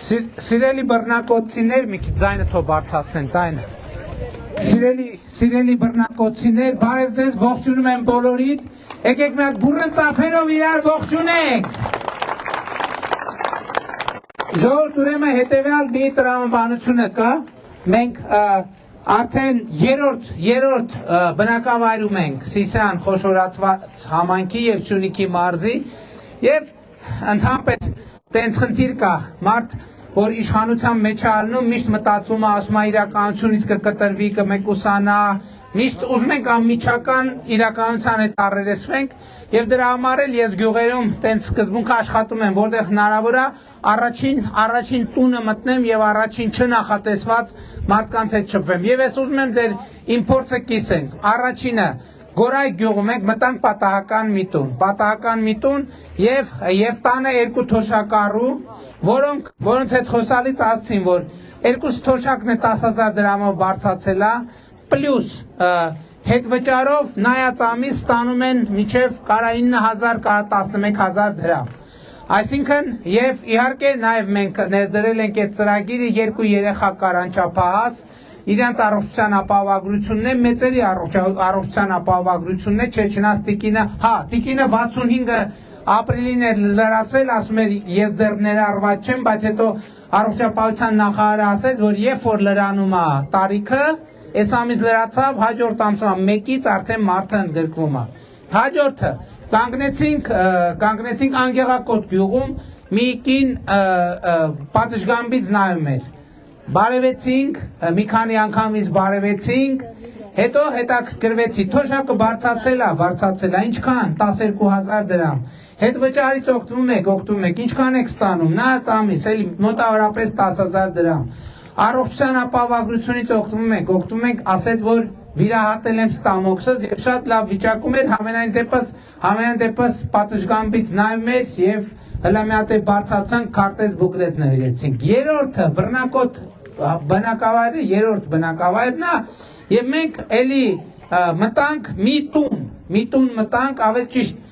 Սիրելի բռնակոծիներ, մի քիչ ձայնը թող բարձրացնեն, ձայնը։ Սիրելի բռնակոծիներ, բարև ձեզ, ողջունում եմ բոլորիդ։ Եկեք մի հատ բուռն ծափերով իրար ողջունենք։ Ժողովուրդ, ուրեմն հետևյալ մի տրամաբանությունը կա։ Մենք արդեն երրորդ բնակավայրում ենք Սիսիան խոշորացված համայնքի եւ Սյունիքի մարզի եւ ընդհանրապես տենց խնդիր կա, մարդ որ իշխանության մեջ է ալնում, միշտ մտածում է, ասում է իրականությունից կկտրվի, կմեկուսանա, միշտ ուզում ենք անմիջական իրականության հետ առերեսվենք եւ դրա համար էլ ես գյուղերում տենց սկզբունքը աշխատում եմ, որտեղ հնարավոր է առաջին տունը մտնեմ եւ առաջին չնախատեսված մարդկանց հետ շփվեմ։ Եվ ես ուզում եմ ձեր իմ փորձը կիսենք։ Առաջինը Գորայ գյուղում ենք մտանք պատահական մի տուն եւ տանը երկու թոշակառու, որոնց հետ խոսալից ասացին, որ երկու թոշակն է 10,000 դրամով բարձրացել է, պլյուս հետ վճարով նայած ամիս ստանում են մինչև կարա 9,000, կարա 11,000 դրամ։ Այսինքն եւ իհարկե նաեւ մենք ներդրել ենք այդ ծրագիրը երկու երեխա կար անչափահաս, իրանց առողջության ապահովագրությունն է, մեծերի առողջության ապահովագրությունն է, չէ, չնայած տիկինը 65-ը ապրիլին էր լրացել, ասում էր ես դեռ ներառված չեմ, բայց հետո առողջապահության նախարարը ասեց, որ երբ որ լրանում է տարիքը, այս ամիս լրացավ, հաջորդ ամսվա 1-ից արդեն մարդը ընդգրկվում է։ Հաջորդը կանգնեցինք Անգեղակոտ գյուղում, մի կին պատշգամբից նայում էր։ Բարևեցինք, մի քանի անգամից բարևեցինք, հետո հետաքրքրվեցի, թոշակը բարձրացել է, ինչքան, 12,000 դրամ, հետ վճարից օգտվում եք, ինչքան եք ստանում, նայած ամիս, էլի մոտավորապես 10,000 դրամ, առողջության ապահովագրությունից օգտվում ենք, ասեց, որ վիրահատել եմ ստամոքսս եւ շատ լավ վիճակում էր, համենայն դեպս պատշգամբից նայում էր եւ հլա մի հատ բարձրացանք, քարտեզ բուկլետ նվիրեցինք։ Երրորդը բռնակոտ բնակավայրը, երրորդ բնակավայրն է եւ մենք էլի մտանք մի տուն մտանք, ավելի ճիշտ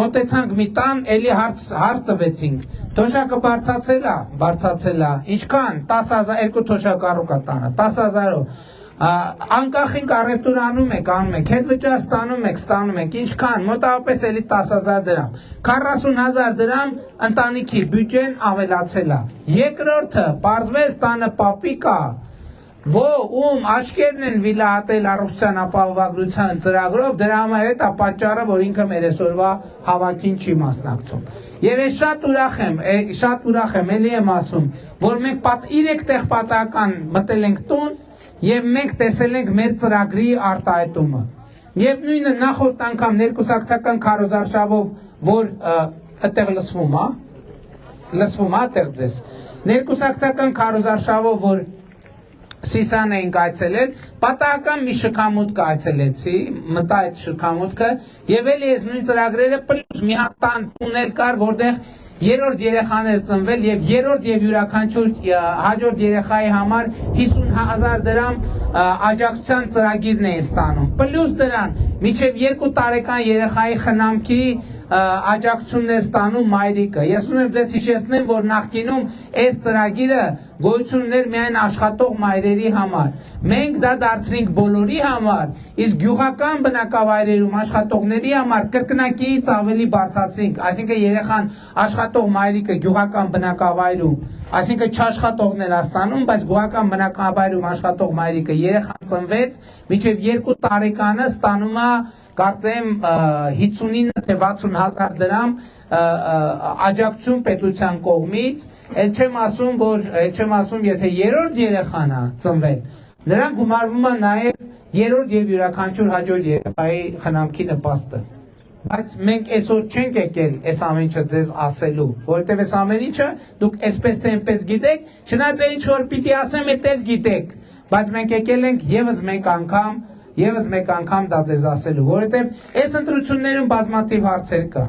մոտեցանք մի տան, էլի հարց տվեցինք։ Թոշակը բարձրացել է, ինչքան 10,000, երկու թոշակառու կա տանը, 10,000-ով։ Անկախ ենք առևտուր անում եք, հետ վճար ստանում եք, ինչքան, մոտավորապես էլի 10,000 դրամ, 40,000 դրամ ընտանիքի բյուջեն ավելացել է։ Երկրորդը, պարզվեց տանը պապիկ է, ում աչքերն են վիրահատել առողջության ապահովագրության ծրագրով, դրա համար է դա պատճառը, որ ինքը մեր այսօրվա հավաքին չի մասնակցում։ Եվ ես շատ ուրախ եմ, էլի եմ ասում, որ մենք 3 տեղ պատահական մտել ենք տուն, եւ մենք տեսել ենք մեր ծրագրի արտահայտումը։ Եվ նույնը նախորդ անգամ ներկուսակցական քարոզարշավով, որ այդտեղ լսվում է, այդտեղ ձեզ։ Ներկուսակցական քարոզարշավով, որ Սիսիան էինք այցելել, պատահական մի շքամուտք այցելեցի, մտա այդ շքամուտքը, եւ էլի այս նույն ծրագրերը պլյուս մի հատ տուն կար, որտեղ երրորդ երեխան էր ծնվել եւ երրորդ եւ յուրաքանչյուր հաջորդ երեխայի համար 50,000 դրամ աջակցության ծրագիրն էին ստանում։ Պլյուս դրան, մինչեւ 2 տարեկան երեխայի խնամքի աջակցությունն էր ստանում մայրիկը։ Ես ուզում եմ ձեզ հիշեցնեմ, որ նախկինում այս ծրագիրը գոյություն ուներ միայն աշխատող մայրերի համար։ Մենք դա դարձրինք բոլորի համար, իսկ գյուղական բնակավայրերում աշխատողների համար կրկնակիից ավելի բարձրացրինք, այսինքն երեխան աշխատող մայրիկը գյուղական բնակավայրում, այսինքն չաշխատողներ ստանում, բայց գյուղական բնակավայրում աշխատող մայրիկը երեխան ծնվեց, մինչև 2 տարեկանը ստանում է կարծեմ 59 թե 60,000 դրամ աջակցություն պետության կողմից, էլ չեմ ասում, եթե երրորդ երեխան է ծնվել, նրան գումարվում է նաև երրորդ եւ յուրաքանչյուր հաջորդ երեխայի խնամքի նպաստը։ Բայց մենք այսօր չենք եկել այս ամեն ինչը ձեզ ասելու, որովհետեւ այս ամեն ինչը դուք այսպես թե այնպես գիտեք, չնայած ինչ որ պիտի ասեմ, էլ գիտեք, բայց մենք եկել ենք եւս մեկ անգամ դա ձեզ ասելու, որովհետև այս ընտրություններում բազմաթիվ հարցեր կա։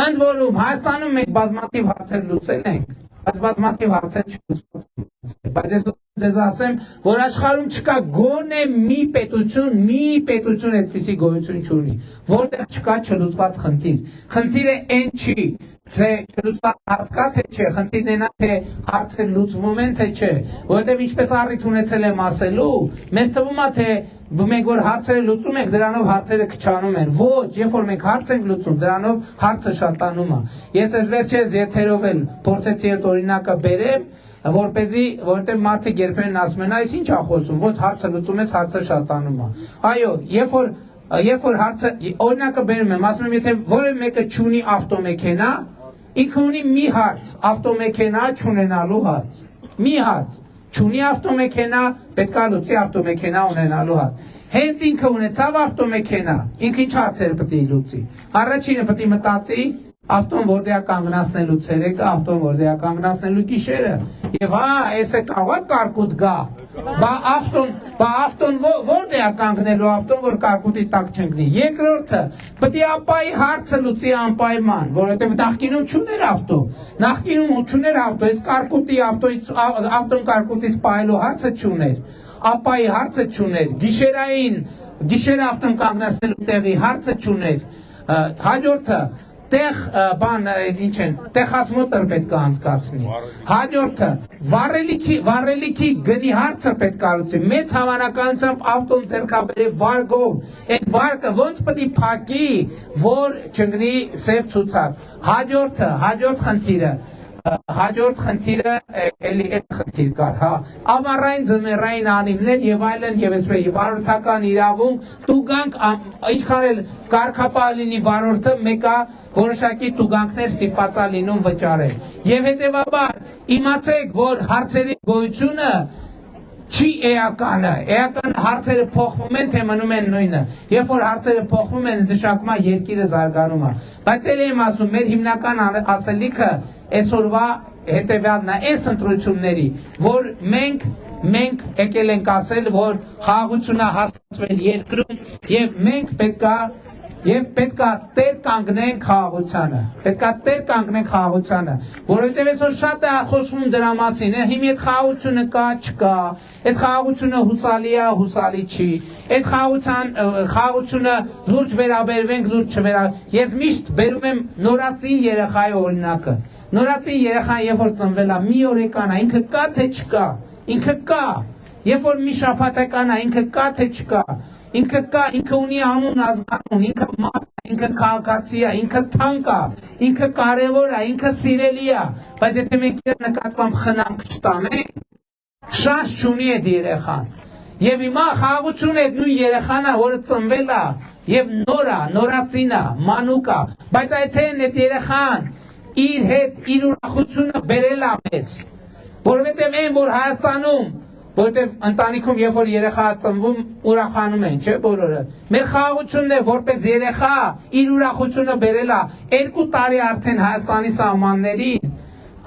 Ընդ որում Հայաստանում մենք բազմաթիվ հարցեր լուծել ենք, բայց բազմաթիվ հարցեր չլուծված։ Բայց ես ձեզ ասեմ, որ աշխարհում չկա գոնե մի պետություն այդպիսի գոյություն չունի, որտեղ չկա չլուծված խնդիր։ Խնդիրը այն չի, Թե չլուծված հարց կա թե չէ, խնդիրն է թե հարցեր լուծվում են թե չէ, որովհետև ինչպես առիթ ունեցել եմ ասելու, մեզ թվում է թե մենք որ հարցերը լուծում ենք, դրանով հարցերը քչանում են։ Ոչ, երբ որ մենք հարց ենք լուծում, դրանով հարցը շատանում է։ Ես այս վերջերս եթերով էլ փորձեցի այդ օրինակը բերեմ, որովհետև մարդիկ երբեմն ասում են, այս ինչ է խոսում, ոչ հարցը լուծում ես, հարցը շատանում է։ Այո, երբ որ հարցը օրինակը բերում եմ, ասում եմ, եթե որևէ մեկը չունի ավտոմեքենա, ինքը ունի մի հարց, ավտոմեքենա չունենալու հարց։ Մի հարց, չունի ավտոմեքենա, պետք է լուծի ավտոմեքենա ունենալու հարց։ Հենց ինքը ունեցավ ավտոմեքենա, ինքը ինչ հարցեր պետք է լուծի։ Առաջինը պետք է մտածի ավտոն որտեղ է կանգնացնելու ցերեկը, ավտոն որտեղ է կանգնացնելու գիշերը։ Եվ էսը կարող է կարկուտ գա։ Բա ավտոն որտեղ է կանգնելու, ավտոն որ կարկուտի տակ չընկնի։ Երկրորդը պետք է ապայի հարցը լուծի անպայման, որովհետև նախկինում չուներ ավտո։ Նախկինում չուներ ավտո, այս կարկուտի ավտոն կարկուտից պահելու հարցը չուներ։ Ապայի հարցը չուներ։ Գիշերը ավտոն կանգնացնելու տեղի հարցը չուներ։ Հաջորդը տեղ տեղացմոտր պետք է անցկացնի։ Հաջորդը վառելիքի գնի հարցը պետք է լուծի։ Մեծ հավանականությամբ ավտոն ձեռքաբերե վարկով, այդ վարկը ոնց պետք է փակի, որ չընկնի սև ցուցակ։ Հաջորդ խնդիրը էլի այդ խնդիր կար, հա, ամառային ձմեռային անիվներ եւ այլն եւ այսպես վարորդական իրավունք, տուգանք, ինչքան էլ կարգապահ լինի վարորդը, մեկը որոշակի տուգանքներ ստիպված է լինում վճարել։ Եվ հետեւաբար իմացեք, որ հարցերի գոյությունը չի էականը, հարցերը փոխվում են, թե մնում են նույնը։ Երբ որ հարցերը փոխվում են, նշանակում է երկիրը զարգանում է։ Բայց էլ եմ ասում, մեր հիմնական ասելիքը այսօրվա հետևյալն է, այս ընտրությունների, որ մենք եկել ենք ասել, որ խաղաղությունը հաստատվել երկրում եւ մենք պետքա տեր կանգնենք խաղաղությանը, որովհետև այսօր շատ է խոսվում դրա մասին, հիմա այդ խաղաղությունը կա, չկա, այդ խաղաղությունը հուսալի է, հուսալի չի, այդ խաղաղությունը լուրջ վերաբերվենք, լուրջ չվերաբերվենք։ Ես միշտ բերում եմ նորածին երեխայի օրինակը։ Նորածին երեխան երբ որ ծնվել է, մի օրեկան է, ինքը կա թե չկա, ինքը կա, երբ որ մի շաբաթական է, ինքը կա թե չկա, ինքը կա, ինքը ունի անուն, ազգանուն, ինքը մարդ է, ինքը քաղաքացի է, ինքը թանկ է, ինքը կարևոր է, ինքը սիրելի է, բայց եթե մենք իր նկատմամբ խնամք չտանենք, շանս չունի այդ երեխան։ Եվ հիմա խաղաղությունը այդ նույն երեխան է, որը ծնվել է, եւ նորածին է, մանուկ է, բայց եթե այդ երեխան իր հետ իր ուրախությունը բերել է մեզ, որովհետև այն որ Հայաստանում, որովհետև ընտանիքում երբ որ երեխա ծնվում ուրախանում են, չէ՞ բոլորը։ Մեր խաղաղությունն է որպես երեխա իր ուրախությունը բերել է 2 տարի արդեն Հայաստանի սահմաններին,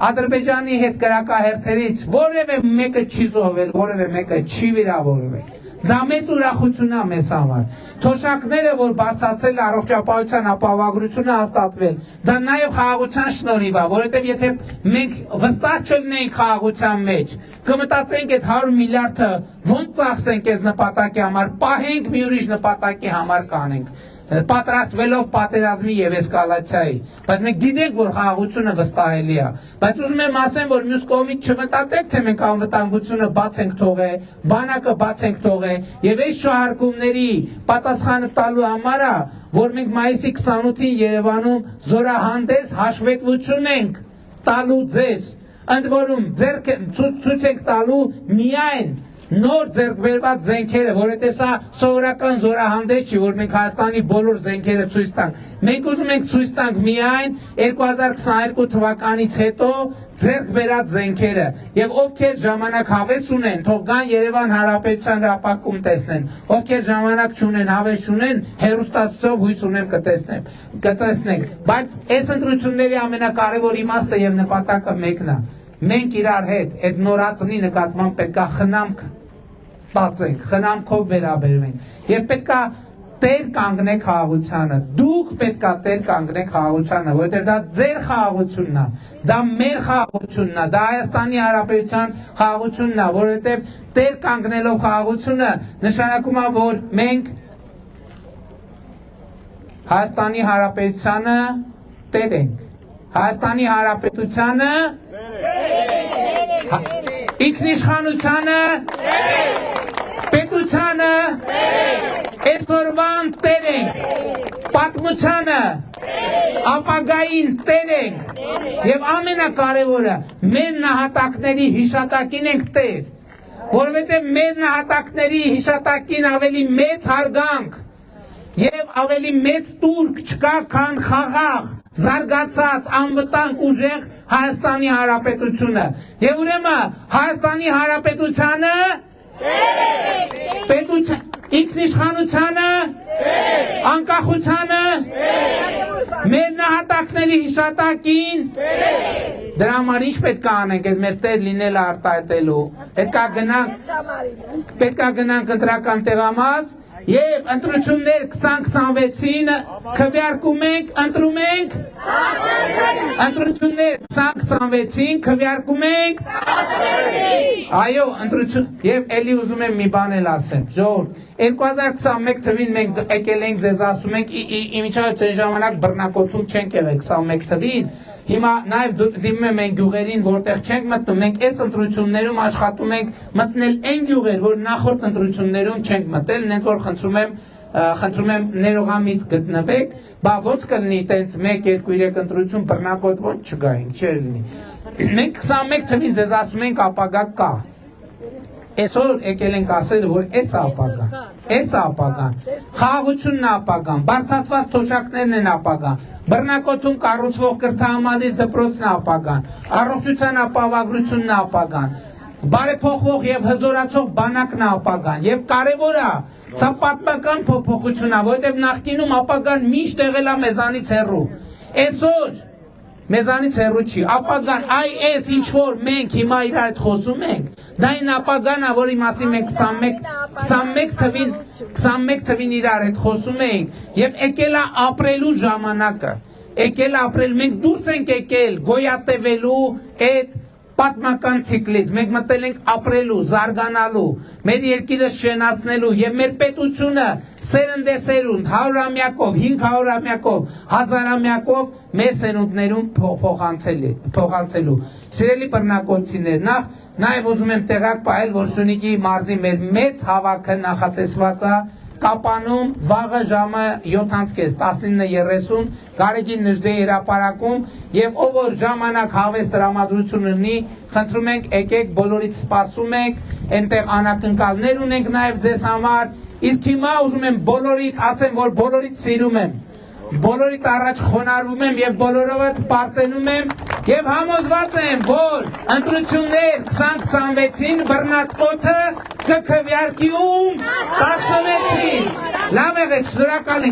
Ադրբեջանի հետ կրակահերթերից որևէ մեկը չի զոհվել, որևէ մեկը չի վիրավորվել։ Դա մեծ ուրախություն է մեզ համար։ Թոշակները, որ բացացել առողջապահության ապահովագրությունը հաստատվել, դա նաև խաղաղության շնորհիվ է, որովհետև եթե մենք վստահ չլինենք խաղաղության մեջ, կմտածենք այդ 100 միլիարդը ոնց ծախսենք այս նպատակի համար, պահենք մի ուրիշ նպատակի համար կանենք, պատրաստվելով պատերազմի եւ էսկալացիայի, բայց մենք գիտենք, որ խաղաղությունը վստահելի է, բայց ուզում եմ ասեմ, որ մյուս կողմից չմտածեք, թե մենք անվտանգությունը բաց ենք թողել, բանակը բաց ենք թողել եւ այս շահարկումների պատասխանը տալու համար է, որ մենք մայիսի 28-ին Երևանում զորահանդես հաշվետվություն ենք տալու ձեզ, ընդ որում ցույց ենք տալու միայն նոր ձեռքբերված զենքերը, որովհետև սա սովորական զորահանդես չի, որ մենք Հայաստանի բոլոր զենքերը ցույց տանք։ Մենք ուզում ենք ցույց տանք միայն 2022 թվականից հետո ձեռքբերած զենքերը, եւ ովքեր ժամանակ հավես ունեն, թող գան Երևան Հանրապետության հրապարակում տեսնեն, ովքեր ժամանակ չունեն, հավես չունեն, հեռուստացույցով հույս ունեմ կտեսնենք։ Բայց այս ընտրությունների ամենակարևոր իմաստը եւ նպատակը մեկն է։ Մենք իրար հետ այդ նորածնի նկատմամբ պետք է խնամք տածենք, խնամքով վերաբերվենք եւ պետք է տեր կանգնեք խաղաղությանը, դուք պետք է տեր կանգնեք խաղաղությանը, որովհետեւ դա ձեր խաղաղությունն է, դա մեր խաղաղությունն է, դա Հայաստանի Հանրապետության խաղաղությունն է, որովհետեւ տեր կանգնելով խաղաղությունը նշանակում է, որ մենք Հայաստանի Հանրապետությանը տեր ենք, Հայաստանի Հանրապետությանը ինքնիշխանությանը պետությանը այսօրվան տեր ենք պատմությանը ապագային տեր ենք եւ ամենակարևորը մեր նահատակների հիշատակին ենք տեր որովհետեւ մեր նահատակների հիշատակին ավելի մեծ հարգանք եւ ավելի մեծ տուրք չկա քան խաղաղ զարգացած անվտանգ ուժեղ Հայաստանի Հանրապետությունը եւ ուրեմն Հայաստանի Հանրապետությանը պետության ինքնիշխանությանը անկախությանը մեր նահատակների հիշատակին դրա համար ինչ պետք է անենք այդ մեր տեր լինելը արտահայտելու պետք է գնանք ընտրական տեղամաս եւ ընտրություններ 2026-ին քվեարկում ենք ընտրում ենք ընտրություններ 2026-ին քվեարկում ենք այո ընտրություն եւ ելի ուզում եմ մի բան էլ ասեմ ժողովուրդ 2021 թվին մենք եկել ենք ձեզ ասում ենք իմիջիայլոց այն ժամանակ բռնակոթում չենք եղել 21 թվին հիմա նաեւ դիմում եմ այն գյուղերին որտեղ չենք մտնում մենք այս ընտրություններում աշխատում ենք մտնել այն գյուղեր որ նախորդ ընտրություններում չենք մտել նենց որ խնդրում եմ ներողամիտ գտնվեք բա ոնց կլինի տենց 1-2-3 ընտրություն բռնակոտ ոնց չգայինք չէր լինի մենք 21 թվին ձեզ ասում ենք ապագա կա այսօր եկել ենք ասել որ այս ապագան խաղաղությունն է ապագան բարձրացված թոշակներն են ապագան բռնակոթում կառուցվող կրթահամալիր դպրոցն է ապագան առողջության ապահովագրությունն է ապագան բարեփոխվող եւ հզորացող բանակն է ապագան եւ կարեւորը սա պատմական փոփոխություն է որովհետեւ նախկինում ապագան միշտ եղել է մեզանից հեռու այսօր մեզանից հեռու չի ապագան այս ինչ որ մենք հիմա իրար հետ խոսում ենք դա այն ապագան է որի մասին մենք 21 թվին իրար հետ խոսում ենք եւ եկել է ապրելու ժամանակը եկել է ապրել մենք դուրս ենք եկել գոյատևելու այդ պատմական ցիկլից մենք մտել ենք ապրելու զարգանալու մեր երկիրը շենացնելու եւ մեր պետությունը սերնդեսերունդ 100-ամյակով 500-ամյակով 1000-ամյակով մեր սերունդներում փոխանցելու սիրելի բռնակոծիներ նաեւ ուզում եմ տեղակ պահել որ Սյունիքի մարզի մեր մեծ հավաքը նախատեսված է Կապանում վաղը ժամը 7:30 Գարեգին Նժդեի հրապարակում եւ ով որ ժամանակ հավես տրամադրություն ունի խնդրում ենք եկեք բոլորից սպասում ենք այնտեղ անակնկալներ ունենք նաեւ ձեզ համար իսկ հիմա ուզում եմ բոլորիդ ասեմ որ բոլորիդ սիրում եմ բոլորիդ առաջ խոնարհվում եմ եւ բոլորովդ պարծենում եմ եւ համոզված եմ որ ընտրություններ 2026-ին բռնակոթը կքվեարկի 16-ին լավ եղեք շնորհակալ